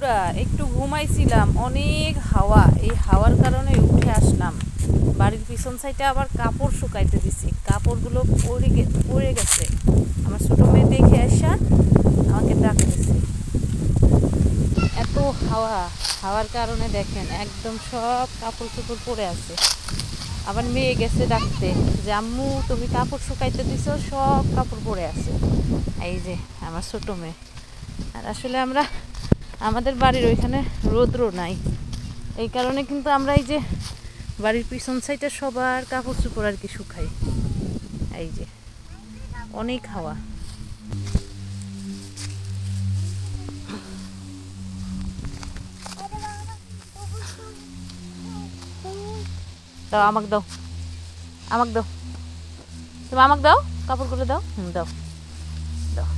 বন্ধুরা একটু ঘুমাইছিলাম, অনেক হাওয়া, এই হাওয়ার কারণে উঠে আসলাম। বাড়ির পিছন সাইডে আবার কাপড় শুকাইতে দিছি, কাপড়গুলো পড়ে গেছে। আমার ছোট মেয়ে দেখে আসা আমাকে ডাকতেছে। এত হাওয়া, হাওয়ার কারণে দেখেন একদম সব কাপড় চোপড় পরে আছে। আবার মেয়ে গেছে ডাকতে যে আম্মু তুমি কাপড় শুকাইতে দিছো, সব কাপড় পরে আছে। এই যে আমার ছোট মেয়ে। আর আসলে আমাদের বাড়ির ওইখানে রৌদ্র নাই, এই কারণে কিন্তু আমরা এই যে বাড়ির পিছন সাইডে সবার কাপড় চোপড় আর কি শুকাই। এই যে অনেক হাওয়া। দাও আমাকে দাও, আমাকে দাও, তুমি আমাকে দাও, কাপড়গুলো দাও, দাও দাও।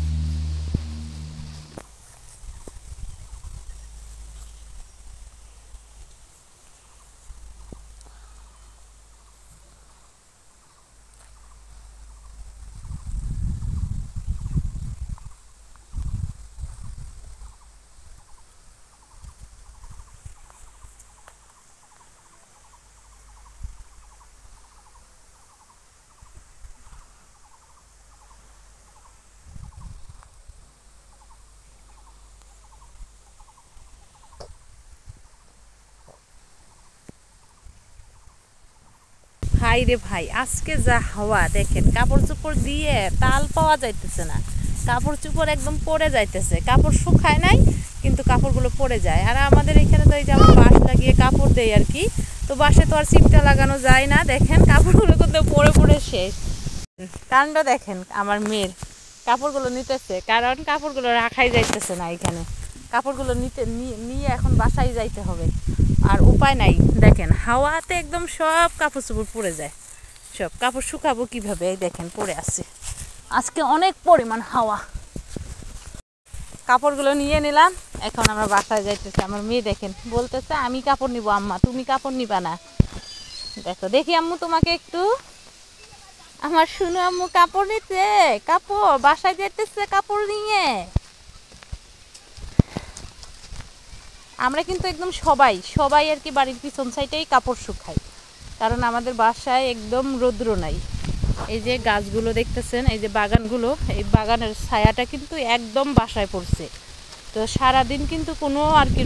ভাই রে ভাই, আজকে যা হাওয়া দেখেন, কাপড় চোপড় দিয়ে তাল পাওয়া যাইতেছে না, কাপড় চোপড় একদম পড়ে যাইতেছে। কাপড় শুকায় নাই কিন্তু কাপড়গুলো পড়ে যায়। আর আমাদের এখানে তো এই যে আমরা বাঁশ লাগিয়ে কাপড় দেই আর কি, তো বাঁশে তো আর সিমটা লাগানো যায় না। দেখেন কাপড়গুলো কিন্তু পরে পরে শেষ। কাণ্ড দেখেন আমার মেয়ের, কাপড়গুলো নিতেছে, কারণ কাপড়গুলো রাখাই যাইতেছে না এখানে। কাপড়গুলো নিয়ে এখন বাসায় যাইতে হবে, আর উপায় নাই। দেখেন হাওয়াতে একদম সব কাপড় চোপড় পড়ে যায়, সব কাপড় শুকাবো কিভাবে? এই দেখেন পড়ে আছে, আজকে অনেক পরিমাণ হাওয়া। কাপড়গুলো নিয়ে নিলাম, এখন আমরা বাসায় যাইতেছি। আমার মেয়ে দেখেন বলতেছে আমি কাপড় নিব আম্মা, তুমি কাপড় নিবা না? দেখো দেখি আম্মু তোমাকে একটু, আমার শুনো আম্মু কাপড় নিতে, কাপড় বাসায় যেতেছে কাপড় নিয়ে। আমরা কিন্তু একদম সবাই আর কি বাড়ির পিছন সাইডেই কাপড় শুকাই, কারণ আমাদের বাসায় একদম রৌদ্র নাই। এই যে গাছগুলো দেখতেছেন, এই যে বাগানগুলো, এই বাগানের ছায়াটা কিন্তু একদম বাসায় পড়ছে। তো সারাদিন কিন্তু কোনো আর কি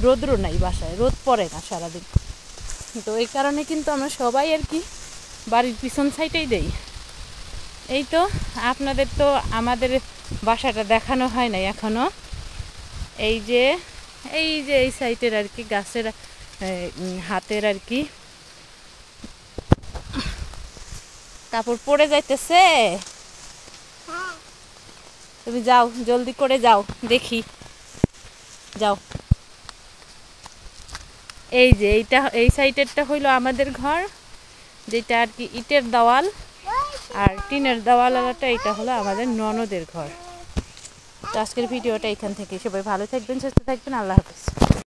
রৌদ্র নাই, বাসায় রোদ পড়ে না সারাদিন। তো এই কারণে কিন্তু আমরা সবাই আর কি বাড়ির পিছন সাইডেই দেই। এই তো আপনাদের তো আমাদের বাসাটা দেখানো হয় নাই এখনো। এই যে এই সাইডের আর কি গাছের হাতের আর কি কাপড় পরে যাইতেছে। তুমি যাও, জলদি করে যাও, দেখি যাও। এই যে এই সাইডেরটা হইলো আমাদের ঘর, যেটা আর কি ইটের দেওয়াল, আর টিনের দেওয়ালটা এটা হলো আমাদের ননদের ঘর। তো আজকের ভিডিওটা এখান থেকে, সবাই ভালো থাকবেন, সুস্থ থাকবেন, আল্লাহ হাফেজ।